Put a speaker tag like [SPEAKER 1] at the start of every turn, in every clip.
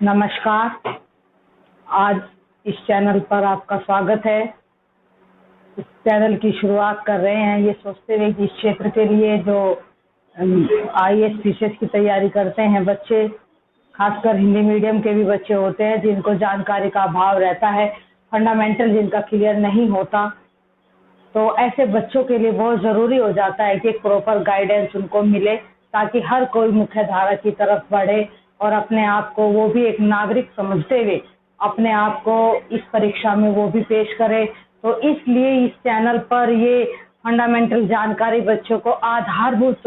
[SPEAKER 1] नमस्कार। आज इस चैनल पर आपका स्वागत है। इस चैनल की शुरुआत कर रहे हैं ये सोचते हुए कि इस क्षेत्र के लिए जो IAS PCS की तैयारी करते हैं बच्चे, खासकर हिंदी मीडियम के भी बच्चे होते हैं जिनको जानकारी का अभाव रहता है, फंडामेंटल जिनका क्लियर नहीं होता, तो ऐसे बच्चों के लिए बहुत ज़रूरी हो जाता है कि एक प्रॉपर गाइडेंस उनको मिले ताकि हर कोई मुख्य धारा की तरफ बढ़े और अपने आप को वो भी एक नागरिक समझते हुए अपने आप को इस परीक्षा में वो भी पेश करे। तो इसलिए इस चैनल पर ये फंडामेंटल जानकारी बच्चों को आधारभूत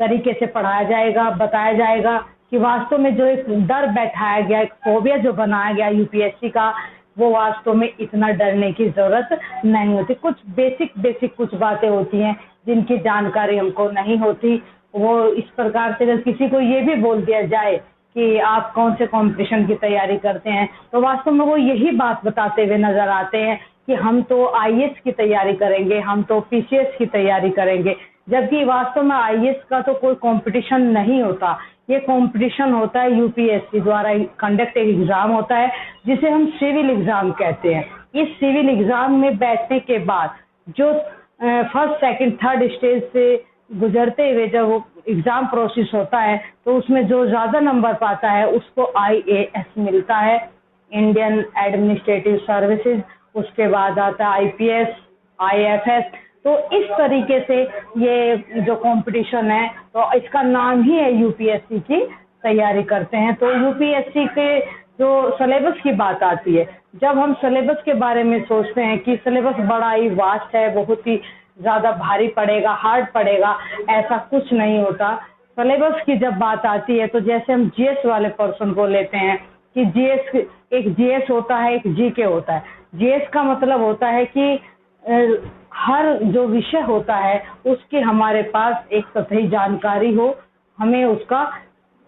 [SPEAKER 1] तरीके से पढ़ाया जाएगा, बताया जाएगा कि वास्तव में जो एक डर बैठाया गया, एक फोबिया जो बनाया गया यूपीएससी का, वो वास्तव में इतना डरने की जरूरत नहीं होती। कुछ बेसिक कुछ बातें होती हैं जिनकी जानकारी हमको नहीं होती। वो इस प्रकार से अगर किसी को ये भी बोल दिया जाए कि आप कौन से कंपटीशन की तैयारी करते हैं, तो वास्तव में वो यही बात बताते हुए नजर आते हैं कि हम तो IAS की तैयारी करेंगे, हम तो PCS की तैयारी करेंगे, जबकि वास्तव में IAS का तो कोई कंपटीशन नहीं होता। ये कंपटीशन होता है यूपीएससी द्वारा कंडक्ट एक एग्जाम होता है जिसे हम सिविल एग्जाम कहते हैं। इस सिविल एग्जाम में बैठने के बाद जो फर्स्ट सेकंड थर्ड स्टेज से गुजरते हुए जब वो एग्जाम प्रोसेस होता है तो उसमें जो ज्यादा नंबर पाता है उसको IAS मिलता है, इंडियन एडमिनिस्ट्रेटिव सर्विसेज। उसके बाद आता है IPS, IFS। तो इस तरीके से ये जो कंपटीशन है तो इसका नाम ही है यूपीएससी की तैयारी करते हैं। तो यूपीएससी के जो सिलेबस की बात आती है, जब हम सिलेबस के बारे में सोचते हैं कि सिलेबस बड़ा ही वास्ट है, बहुत ही ज्यादा भारी पड़ेगा, हार्ड पड़ेगा, ऐसा कुछ नहीं होता। सिलेबस की जब बात आती है तो जैसे हम जीएस वाले पर्सन को लेते हैं कि एक जीएस होता है, एक जीके होता है। जीएस का मतलब होता है कि हर जो विषय होता है उसकी हमारे पास एक सतही जानकारी हो, हमें उसका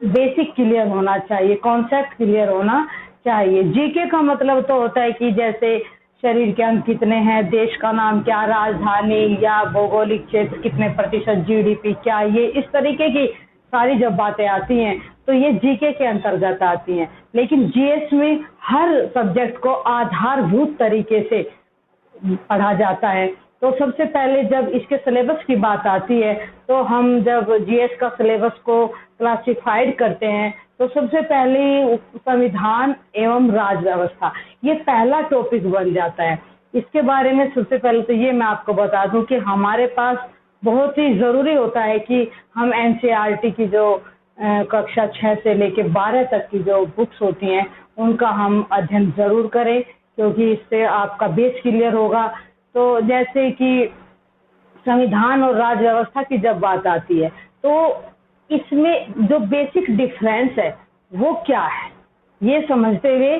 [SPEAKER 1] बेसिक क्लियर होना चाहिए, कॉन्सेप्ट क्लियर होना चाहिए। जीके का मतलब तो होता है कि जैसे शरीर के अंग कितने हैं, देश का नाम क्या, राजधानी या भौगोलिक क्षेत्र कितने प्रतिशत, GDP क्या, ये इस तरीके की सारी जब बातें आती हैं तो ये जीके के अंतर्गत आती हैं। लेकिन जीएस में हर सब्जेक्ट को आधारभूत तरीके से पढ़ा जाता है। तो सबसे पहले जब इसके सिलेबस की बात आती है तो हम जब जीएस का सिलेबस को क्लासिफाइड करते हैं तो सबसे पहले संविधान एवं राज्य व्यवस्था ये पहला टॉपिक बन जाता है। इसके बारे में सबसे पहले तो ये मैं आपको बता दूं कि हमारे पास बहुत ही जरूरी होता है कि हम NCERT की जो कक्षा 6 से लेकर 12 तक की जो बुक्स होती हैं उनका हम अध्ययन जरूर करें, क्योंकि इससे आपका बेस क्लियर होगा। तो जैसे कि संविधान और राज्य व्यवस्था की जब बात आती है तो इसमें जो बेसिक डिफरेंस है वो क्या है, ये समझते हुए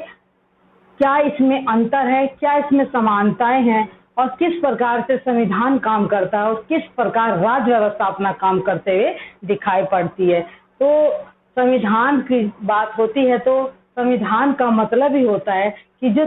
[SPEAKER 1] क्या इसमें अंतर है, क्या इसमें समानताएं हैं और किस प्रकार से संविधान काम करता है और किस प्रकार राज्य व्यवस्था अपना काम करते हुए दिखाई पड़ती है। तो संविधान की बात होती है तो संविधान का मतलब ही होता है कि जो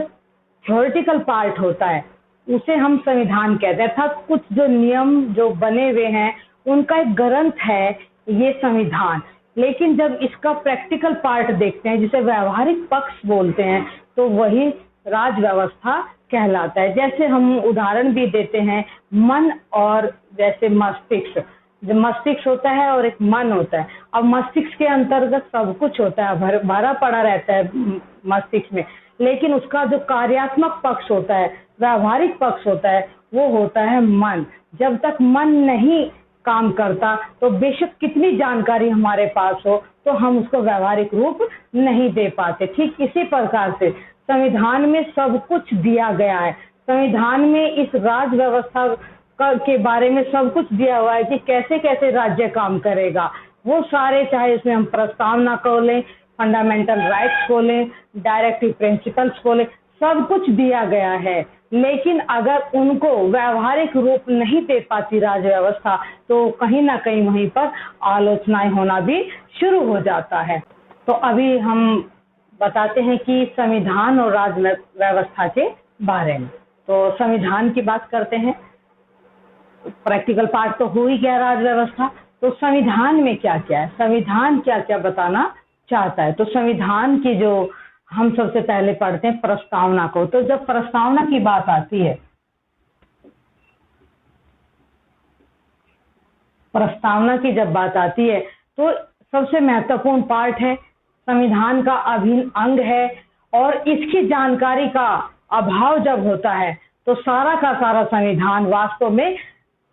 [SPEAKER 1] थ्योरेटिकल पार्ट होता है उसे हम संविधान कहते हैं, अर्थात कुछ जो नियम जो बने हुए हैं उनका एक ग्रंथ है ये संविधान। लेकिन जब इसका प्रैक्टिकल पार्ट देखते हैं जिसे व्यवहारिक पक्ष बोलते हैं तो वही राज्य व्यवस्था कहलाता है। जैसे हम उदाहरण भी देते हैं मन और जैसे मस्तिष्क, जो मस्तिष्क होता है और एक मन होता है। अब मस्तिष्क के अंतर्गत सब कुछ होता है, भरा पड़ा रहता है मस्तिष्क में, लेकिन उसका जो कार्यात्मक पक्ष होता है, व्यवहारिक पक्ष होता है, वो होता है मन। जब तक मन नहीं काम करता तो बेशक कितनी जानकारी हमारे पास हो तो हम उसको व्यवहारिक रूप नहीं दे पाते। ठीक इसी प्रकार से संविधान में सब कुछ दिया गया है। संविधान में इस राज्य व्यवस्था के बारे में सब कुछ दिया हुआ है कि कैसे कैसे राज्य काम करेगा। वो सारे, चाहे इसमें हम प्रस्तावना को लें, फंडामेंटल राइट्स को लें, डायरेक्टिव प्रिंसिपल्स को लें, सब कुछ दिया गया है। लेकिन अगर उनको व्यवहारिक रूप नहीं दे पाती राज्य व्यवस्था तो कहीं ना कहीं वहीं पर आलोचनाएं होना भी शुरू हो जाता है। तो अभी हम बताते हैं कि संविधान और राज्य व्यवस्था के बारे में। तो संविधान की बात करते हैं, प्रैक्टिकल पार्ट तो हो ही गया राज्य व्यवस्था। तो संविधान में क्या क्या है, संविधान क्या क्या बताना चाहता है। तो संविधान की जो हम सबसे पहले पढ़ते हैं प्रस्तावना को। तो जब प्रस्तावना की बात आती है, प्रस्तावना की जब बात आती है तो सबसे महत्वपूर्ण पार्ट है, संविधान का अभिन्न अंग है, और इसकी जानकारी का अभाव जब होता है तो सारा का सारा संविधान वास्तव में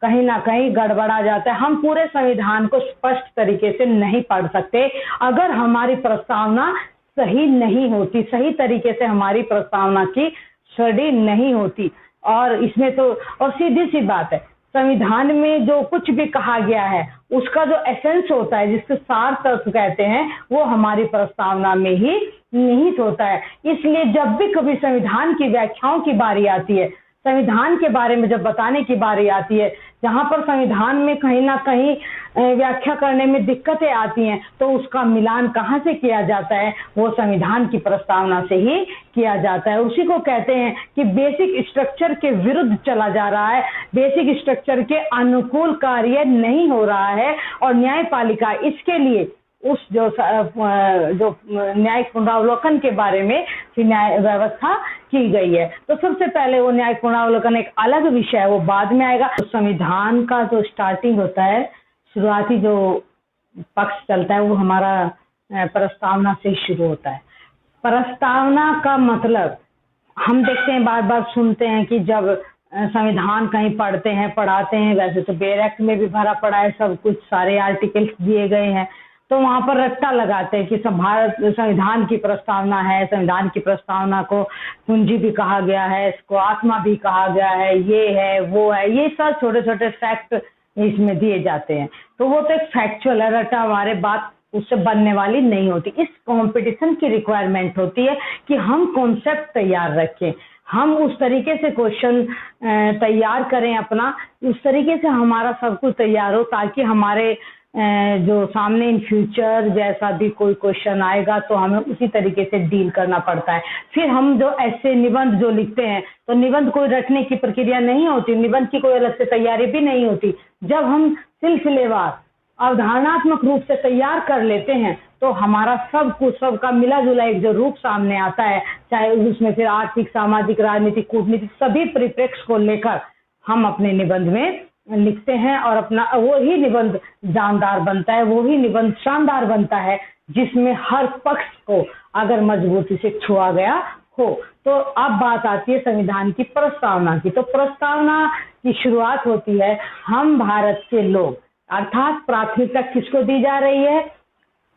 [SPEAKER 1] कहीं ना कहीं गड़बड़ा जाता है। हम पूरे संविधान को स्पष्ट तरीके से नहीं पढ़ सकते अगर हमारी प्रस्तावना सही नहीं होती, सही तरीके से हमारी प्रस्तावना की स्टडी नहीं होती। और इसमें तो और सीधी सी बात है, संविधान में जो कुछ भी कहा गया है उसका जो एसेंस होता है, जिसके सार तत्व कहते हैं, वो हमारी प्रस्तावना में ही निहित होता है। इसलिए जब भी कभी संविधान की व्याख्याओं की बारी आती है, संविधान के बारे में जब बताने की बारी आती है, जहां पर संविधान में कहीं ना कहीं व्याख्या करने में दिक्कतें आती हैं, तो उसका मिलान कहाँ से किया जाता है? वो संविधान की प्रस्तावना से ही किया जाता है। उसी को कहते हैं कि बेसिक स्ट्रक्चर के विरुद्ध चला जा रहा है, बेसिक स्ट्रक्चर के अनुकूल कार्य नहीं हो रहा है, और न्यायपालिका इसके लिए उस जो न्यायिक पुनरावलोकन के बारे में न्याय व्यवस्था की गई है। तो सबसे पहले वो न्यायिक पुनरावलोकन एक अलग विषय है, वो बाद में आएगा। तो संविधान का जो स्टार्टिंग होता है, शुरुआती जो पक्ष चलता है, वो हमारा प्रस्तावना से शुरू होता है। प्रस्तावना का मतलब हम देखते हैं, बार बार सुनते हैं कि जब संविधान कहीं पढ़ते हैं, पढ़ाते हैं, वैसे तो बेयर एक्ट में भी भरा पड़ा है, सब कुछ सारे आर्टिकल्स दिए गए हैं, तो वहां पर रट्टा लगाते हैं कि सब भारत संविधान की प्रस्तावना है, संविधान की प्रस्तावना को कुंजी भी कहा गया है, इसको आत्मा भी कहा गया है, ये है वो है, ये सब छोटे छोटे फैक्ट इसमें दिए जाते हैं। तो वो तो एक फैक्चुअल है, रट्टा हमारे बात उससे बनने वाली नहीं होती। इस कंपटीशन की रिक्वायरमेंट होती है कि हम कॉन्सेप्ट तैयार रखें, हम उस तरीके से क्वेश्चन तैयार करें अपना, उस तरीके से हमारा सब कुछ तैयार हो, ताकि हमारे जो सामने इन फ्यूचर जैसा भी कोई क्वेश्चन आएगा तो हमें उसी तरीके से डील करना पड़ता है। फिर हम जो ऐसे निबंध जो लिखते हैं, तो निबंध कोई रटने की प्रक्रिया नहीं होती, निबंध की कोई अलग से तैयारी भी नहीं होती। जब हम सिलसिलेवार अवधारणात्मक रूप से तैयार कर लेते हैं तो हमारा सब कुछ, सबका मिला जुला एक जो रूप सामने आता है, चाहे उसमें फिर आर्थिक, सामाजिक, राजनीतिक, कूटनीतिक सभी परिप्रेक्ष्य को लेकर हम अपने निबंध में लिखते हैं, और अपना वो ही निबंध जानदार बनता है, वो ही निबंध शानदार बनता है, जिसमें हर पक्ष को अगर मजबूती से छुआ गया हो। तो अब बात आती है संविधान की प्रस्तावना की। तो प्रस्तावना की शुरुआत होती है, हम भारत के लोग, अर्थात प्राथमिकता किसको दी जा रही है?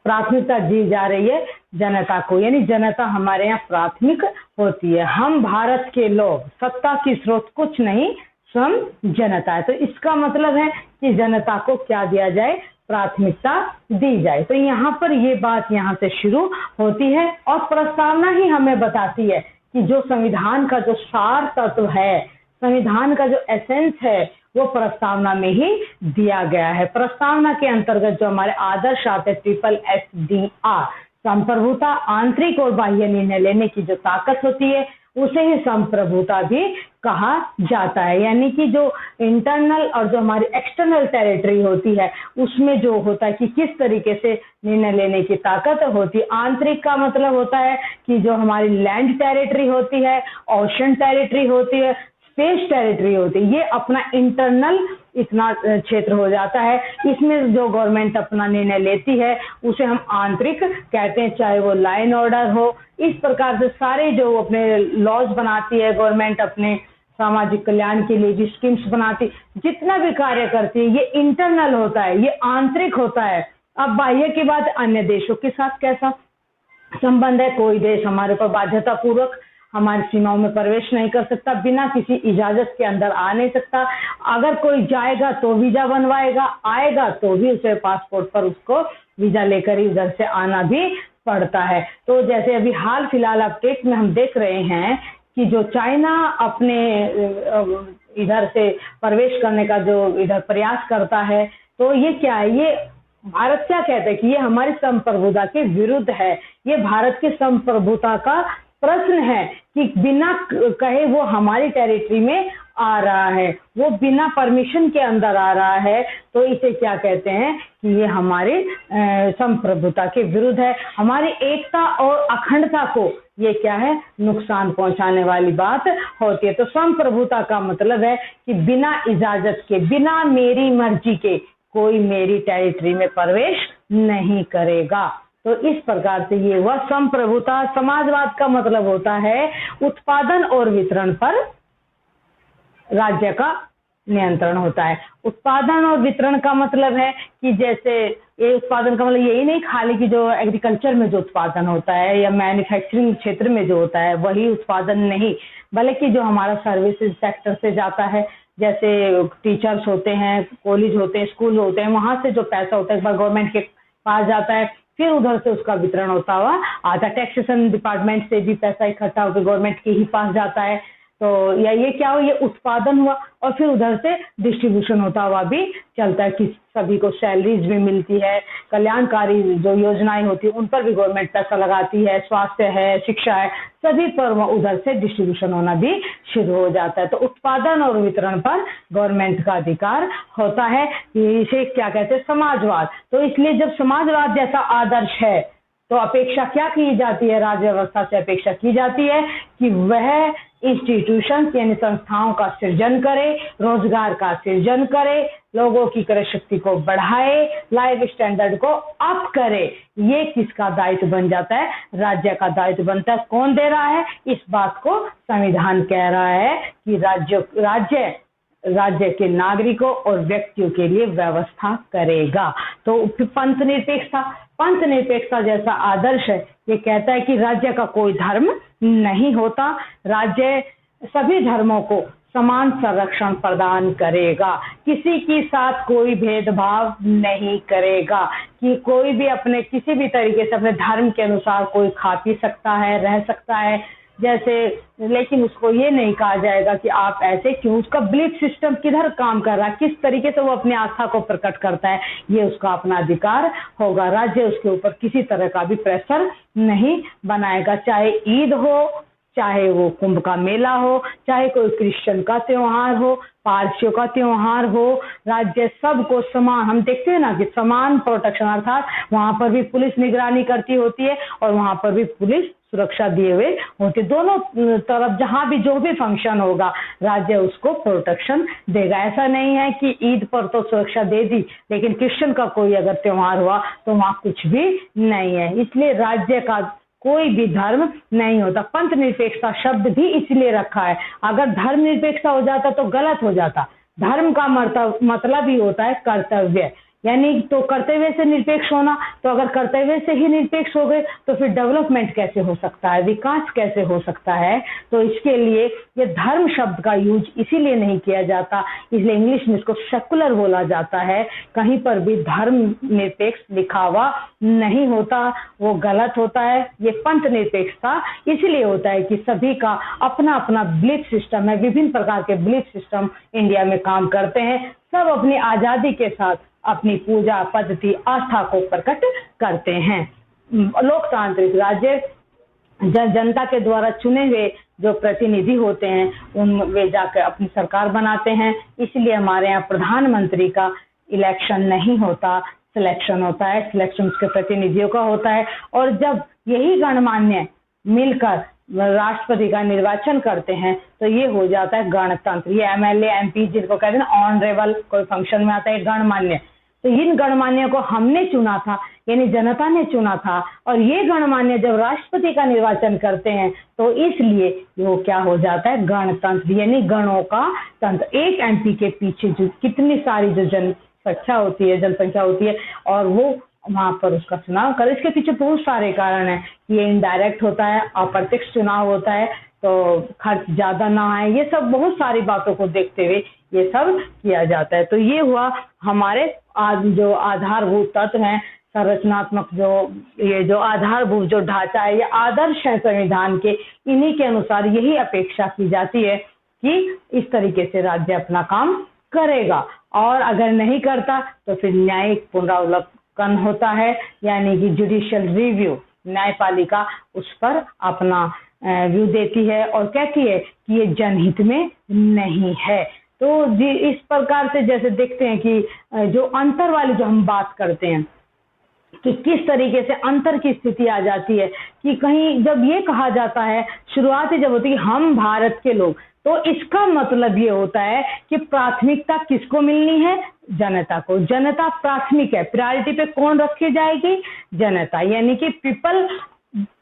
[SPEAKER 1] प्राथमिकता दी जा रही है जनता को, यानी जनता हमारे यहाँ प्राथमिक होती है। हम भारत के लोग, सत्ता की स्रोत कुछ नहीं, स्वयं जनता है। तो इसका मतलब है कि जनता को क्या दिया जाए? प्राथमिकता दी जाए। तो यहाँ पर ये बात यहाँ से शुरू होती है, और प्रस्तावना ही हमें बताती है कि जो संविधान का जो सार तत्व है, संविधान का जो एसेंस है, वो प्रस्तावना में ही दिया गया है। प्रस्तावना के अंतर्गत जो हमारे आदर्श आते हैं, SSDR, संप्रभुता, आंतरिक और बाह्य निर्णय लेने की जो ताकत होती है, उसे ही संप्रभुता भी कहा जाता है। यानी कि जो इंटरनल और जो हमारी एक्सटर्नल टेरिटरी होती है, उसमें जो होता है कि किस तरीके से निर्णय लेने की ताकत होती है। आंतरिक का मतलब होता है कि जो हमारी लैंड टेरिटरी होती है, ओशन टेरिटरी होती है, स्पेस टेरिटरी होती है, ये अपना इंटरनल इतना क्षेत्र हो जाता है। इसमें जो गवर्नमेंट अपना निर्णय लेती है उसे हम आंतरिक कहते हैं, चाहे वो लॉ एंड ऑर्डर हो। इस प्रकार से सारे जो अपने लॉज बनाती है गवर्नमेंट, अपने सामाजिक कल्याण के लिए जो स्कीम्स बनाती, जितना भी कार्य करती है, ये इंटरनल होता है, ये आंतरिक होता है। अब बाह्य की बात, अन्य देशों के साथ कैसा संबंध है? कोई देश हमारे पर बाध्यता पूर्वक हमारी सीमाओं में प्रवेश नहीं कर सकता, बिना किसी इजाजत के अंदर आ नहीं सकता। अगर कोई जाएगा तो वीजा बनवाएगा, आएगा तो भी उसे पासपोर्ट पर उसको वीजा लेकर ही उधर से आना भी पड़ता है। तो जैसे अभी हाल फिलहाल अपडेट में हम देख रहे हैं कि जो चाइना अपने इधर से प्रवेश करने का जो इधर प्रयास करता है, तो ये क्या है? ये भारत क्या कहता है कि ये हमारी संप्रभुता के विरुद्ध है, ये भारत की संप्रभुता का प्रश्न है कि बिना कहे वो हमारी टेरिटरी में आ रहा है, वो बिना परमिशन के अंदर आ रहा है, तो इसे क्या कहते हैं कि ये हमारे संप्रभुता के विरुद्ध है, हमारी एकता और अखंडता को ये क्या है, नुकसान पहुंचाने वाली बात होती है। तो संप्रभुता का मतलब है कि बिना इजाजत के, बिना मेरी मर्जी के कोई मेरी टेरिटरी में प्रवेश नहीं करेगा। तो इस प्रकार से ये हुआ संप्रभुता। समाजवाद का मतलब होता है उत्पादन और वितरण पर राज्य का नियंत्रण होता है। उत्पादन और वितरण का मतलब है कि जैसे ये उत्पादन का मतलब यही नहीं खाली कि जो एग्रीकल्चर में जो उत्पादन होता है या मैन्युफैक्चरिंग क्षेत्र में जो होता है वही उत्पादन नहीं, बल्कि जो हमारा सर्विसेज सेक्टर से जाता है, जैसे टीचर्स होते हैं, कॉलेज होते हैं, स्कूल होते हैं, वहां से जो पैसा होता है एक बार गवर्नमेंट के पास जाता है, फिर उधर से उसका वितरण होता हुआ आता। टैक्सेशन डिपार्टमेंट से भी पैसा इकट्ठा होकर गवर्नमेंट के ही पास जाता है। तो या ये क्या हो, ये उत्पादन हुआ और फिर उधर से डिस्ट्रीब्यूशन होता हुआ भी चलता है कि सभी को सैलरीज भी मिलती है, कल्याणकारी जो योजनाएं होती है उन पर भी गवर्नमेंट पैसा लगाती है, स्वास्थ्य है, शिक्षा है, सभी पर उधर से डिस्ट्रीब्यूशन होना भी शुरू हो जाता है। तो उत्पादन और वितरण पर गवर्नमेंट का अधिकार होता है, इसे क्या कहते हैं, समाजवाद। तो इसलिए जब समाजवाद जैसा आदर्श है तो अपेक्षा क्या की जाती है, राज्य व्यवस्था से अपेक्षा की जाती है कि वह इंस्टीट्यूशन यानी संस्थाओं का सृजन करे, रोजगार का सृजन करे, लोगों की क्रय शक्ति को बढ़ाए, लाइफ स्टैंडर्ड को अप करे। ये किसका दायित्व बन जाता है, राज्य का दायित्व बनता है। कौन दे रहा है इस बात को, संविधान कह रहा है कि राज्य के नागरिकों और व्यक्तियों के लिए व्यवस्था करेगा। तो पंथ निरपेक्षता जैसा आदर्श है, ये कहता है कि राज्य का कोई धर्म नहीं होता, राज्य सभी धर्मों को समान संरक्षण प्रदान करेगा, किसी के साथ कोई भेदभाव नहीं करेगा, कि कोई भी अपने किसी भी तरीके से अपने धर्म के अनुसार कोई खा पी सकता है, रह सकता है जैसे, लेकिन उसको ये नहीं कहा जाएगा कि आप ऐसे क्यों, उसका बिलीफ सिस्टम किधर काम कर रहा है, किस तरीके से वो अपनी आस्था को प्रकट करता है, ये उसका अपना अधिकार होगा। राज्य उसके ऊपर किसी तरह का भी प्रेशर नहीं बनाएगा, चाहे ईद हो, चाहे वो कुंभ का मेला हो, चाहे कोई क्रिश्चियन का त्योहार हो, पारसियों का त्योहार हो, राज्य सबको समान, हम देखते हैं ना कि समान प्रोटेक्शन, अर्थात वहां पर भी पुलिस निगरानी करती होती है और वहां पर भी पुलिस सुरक्षा दिए हुए होती है। दोनों तरफ जहां भी जो भी फंक्शन होगा राज्य उसको प्रोटेक्शन देगा। ऐसा नहीं है कि ईद पर तो सुरक्षा दे दी लेकिन क्रिश्चियन का कोई अगर त्योहार हुआ तो वहां कुछ भी नहीं है। इसलिए राज्य का कोई भी धर्म नहीं होता। पंथ निरपेक्षता शब्द भी इसलिए रखा है, अगर धर्म निरपेक्षता हो जाता तो गलत हो जाता। धर्म का मतलब ही होता है कर्तव्य, यानी तो कर्तव्य से निरपेक्ष होना, तो अगर कर्तव्य से ही निरपेक्ष हो गए तो फिर डेवलपमेंट कैसे हो सकता है, विकास कैसे हो सकता है। तो इसके लिए ये धर्म शब्द का यूज इसीलिए नहीं किया जाता, इसलिए इंग्लिश में इसको सेकुलर बोला जाता है। कहीं पर भी धर्म निरपेक्ष लिखा हुआ नहीं होता, वो गलत होता है। ये पंथ निरपेक्षता इसलिए होता है कि सभी का अपना अपना बिलीफ सिस्टम है, विभिन्न प्रकार के बिलीफ सिस्टम इंडिया में काम करते हैं, सब अपनी आजादी के साथ अपनी पूजा पद्धति आस्था को प्रकट करते हैं। लोकतांत्रिक राज्य जनता के द्वारा चुने हुए जो प्रतिनिधि होते हैं उन वे जाकर अपनी सरकार बनाते हैं, इसलिए हमारे यहाँ प्रधानमंत्री का इलेक्शन नहीं होता, सिलेक्शन होता है। सिलेक्शन उसके प्रतिनिधियों का होता है और जब यही गणमान्य मिलकर राष्ट्रपति का निर्वाचन करते हैं तो ये हो जाता है गणतंत्र। ये एमएलए एमपी जिनको कहते हैं ऑनरेबल, कोई फंक्शन में आता है गणमान्य, तो इन गणमान्य को हमने चुना था, यानी जनता ने चुना था, और ये गणमान्य जब राष्ट्रपति का निर्वाचन करते हैं तो इसलिए वो क्या हो जाता है गणतंत्र, यानी गणों का तंत्र। एक एमपी के पीछे जो कितनी सारी जो जनसंख्या होती है और वो वहां पर उसका चुनाव कर, इसके पीछे बहुत सारे कारण हैं। ये इनडायरेक्ट होता है, अप्रत्यक्ष चुनाव होता है तो खर्च ज्यादा ना आए, ये सब बहुत सारी बातों को देखते हुए ये सब किया जाता है। तो ये हुआ हमारे जो आधारभूत तत्व हैं, संरचनात्मक जो आधारभूत जो ढांचा है, ये आदर्श है संविधान के, इन्हीं के अनुसार यही अपेक्षा की जाती है कि इस तरीके से राज्य अपना काम करेगा, और अगर नहीं करता तो फिर न्यायिक पुनरावलोकन होता है, यानी कि जुडिशियल रिव्यू, न्यायपालिका उस पर अपना व्यू देती है और कहती है कि ये जनहित में नहीं है। तो जी इस प्रकार से जैसे देखते हैं कि जो अंतर वाली जो हम बात करते हैं कि किस तरीके से अंतर की स्थिति आ जाती है कि कहीं जब ये कहा जाता है, शुरुआत जब होती है कि हम भारत के लोग, तो इसका मतलब ये होता है कि प्राथमिकता किसको मिलनी है? जनता को। जनता प्राथमिक है, प्रायोरिटी पे कौन रखी जाएगी? जनता, यानी कि पीपल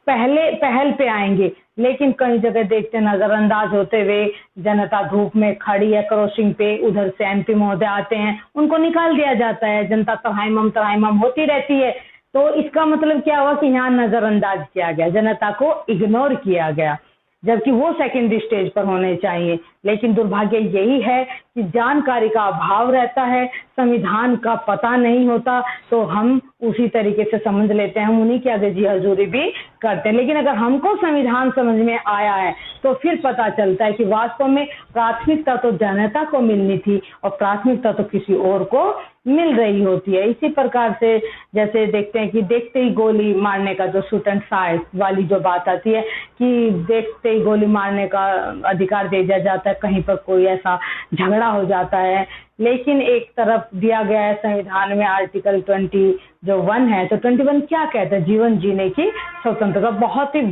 [SPEAKER 1] पहल पे आएंगे। लेकिन कई जगह देखते नजरअंदाज होते हुए जनता धूप में खड़ी है क्रॉसिंग पे, उधर से एमपी महोदय आते हैं, उनको निकाल दिया जाता है, जनता तराइमम होती रहती है। तो इसका मतलब क्या हुआ कि यहाँ नजरअंदाज किया गया, जनता को इग्नोर किया गया, जबकि वो सेकेंडरी स्टेज पर होने चाहिए। लेकिन दुर्भाग्य यही है कि जानकारी का अभाव रहता है, संविधान का पता नहीं होता, तो हम उसी तरीके से समझ लेते हैं, हम उन्हीं की आगे जी हजूरी भी करते हैं। लेकिन अगर हमको संविधान समझ में आया है तो फिर पता चलता है कि वास्तव में प्राथमिकता तो जनता को मिलनी थी और प्राथमिकता तो किसी और को मिल रही होती है। इसी प्रकार से जैसे देखते हैं कि देखते ही गोली मारने का जो शूट एंड फायर वाली जो बात आती है कि देखते ही गोली मारने का अधिकार दे दिया जाता है, कहीं पर कोई ऐसा झगड़ा हो जाता है। लेकिन एक तरफ दिया गया है संविधान में आर्टिकल 21 है, तो 21 क्या कहता है? जीवन जीने की स्वतंत्रता। बहुत ही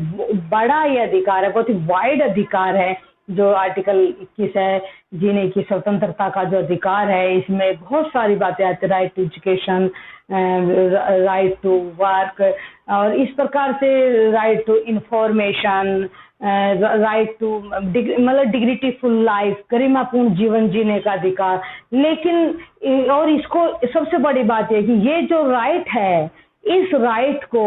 [SPEAKER 1] बड़ा ये अधिकार है, बहुत ही वाइड अधिकार है जो आर्टिकल 21 है, जीने की स्वतंत्रता का जो अधिकार है। इसमें बहुत सारी बातें आती है, right to education, right to work, और इस प्रकार से right to information, right to मतलब डिग्निटीफुल लाइफ, गरिमापूर्ण जीवन जीने का अधिकार। लेकिन और इसको सबसे बड़ी बात है कि ये जो राइट है, इस राइट को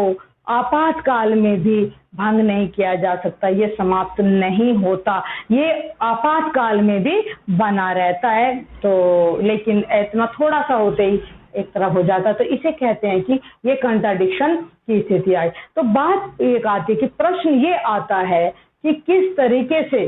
[SPEAKER 1] आपातकाल में भी भंग नहीं किया जा सकता, ये समाप्त नहीं होता, ये आपातकाल में भी बना रहता है। तो लेकिन इतना थोड़ा सा होते ही एक तरफ हो जाता, तो इसे कहते हैं कि ये कंट्राडिक्शन की स्थिति आई। तो बात एक आती है कि प्रश्न ये आता है कि किस तरीके से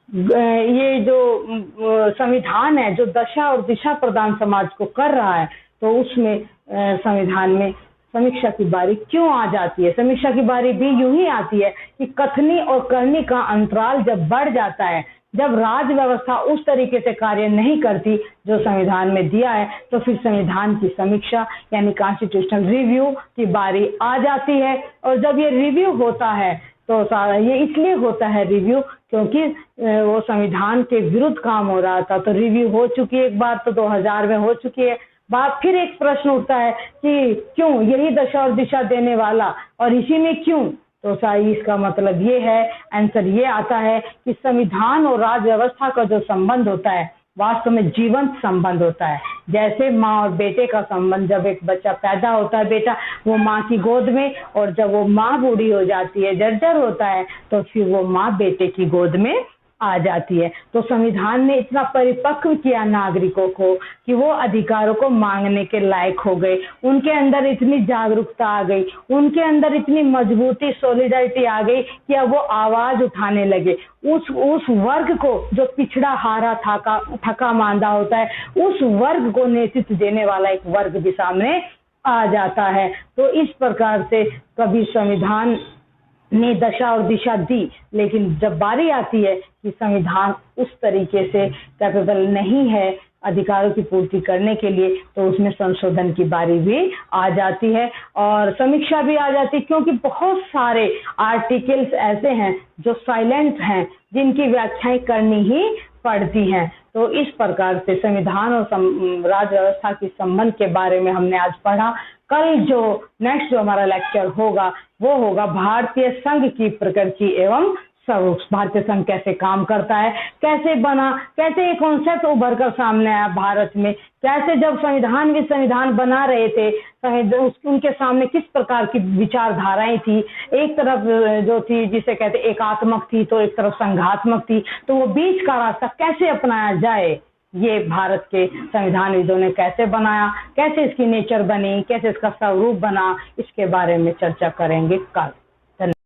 [SPEAKER 1] ये जो संविधान है जो दशा और दिशा प्रदान समाज को कर रहा है, तो उसमें संविधान में समीक्षा की बारी क्यों आ जाती है? समीक्षा की बारी भी यूं ही आती है कि कथनी और करनी का अंतराल जब बढ़ जाता है, जब राज्य व्यवस्था उस तरीके से कार्य नहीं करती जो संविधान में दिया है, तो फिर संविधान की समीक्षा यानी कॉन्स्टिट्यूशनल रिव्यू की बारी आ जाती है। और जब ये रिव्यू होता है तो ये इसलिए होता है रिव्यू क्योंकि वो संविधान के विरुद्ध काम हो रहा था। तो रिव्यू हो चुकी है एक बार, तो 2000 में हो चुकी है बात। फिर एक प्रश्न उठता है कि क्यों यही दशा और दिशा देने वाला और इसी में क्यों? तो सही इसका मतलब ये है, आंसर ये आता है कि संविधान और राज्य व्यवस्था का जो संबंध होता है वास्तव में जीवंत संबंध होता है। जैसे माँ और बेटे का संबंध, जब एक बच्चा पैदा होता है बेटा वो माँ की गोद में, और जब वो माँ बूढ़ी हो जाती है, जर्जर होता है, तो फिर वो माँ बेटे की गोद में आ जाती है। तो संविधान ने इतना परिपक्व किया नागरिकों को कि वो अधिकारों को मांगने के लायक हो गए, उनके अंदर इतनी जागरूकता आ गई, उनके अंदर इतनी मजबूती सॉलिडरिटी आ गई कि अब वो आवाज उठाने लगे। उस वर्ग को जो पिछड़ा हारा थका मांदा होता है, उस वर्ग को नेतृत्व देने वाला एक वर्ग भी सामने आ जाता है। तो इस प्रकार से कभी संविधान ने दशा और दिशा दी, लेकिन जब बारी आती है कि संविधान उस तरीके से कैपेबल नहीं है अधिकारों की पूर्ति करने के लिए, तो उसमें संशोधन की बारी भी आ जाती है और समीक्षा भी आ जाती है, क्योंकि बहुत सारे आर्टिकल्स ऐसे हैं जो साइलेंट हैं, जिनकी व्याख्याएं करनी ही पड़ती हैं। तो इस प्रकार से संविधान और राज्य व्यवस्था के संबंध के बारे में हमने आज पढ़ा। कल जो नेक्स्ट जो हमारा लेक्चर होगा वो होगा भारतीय संघ की प्रकृति एवं स्वरूप। भारतीय संघ कैसे काम करता है, कैसे बना, कैसे ये कॉन्सेप्ट उभर कर सामने आया भारत में, कैसे जब संविधान बना रहे थे उनके सामने किस प्रकार की विचारधाराएं थी। एक तरफ जो थी जिसे कहते एकात्मक थी, तो एक तरफ संघात्मक थी, तो वो बीच का रास्ता कैसे अपनाया जाए, ये भारत के संविधानविदों ने कैसे बनाया, कैसे इसकी नेचर बनी, कैसे इसका स्वरूप बना, इसके बारे में चर्चा करेंगे कल।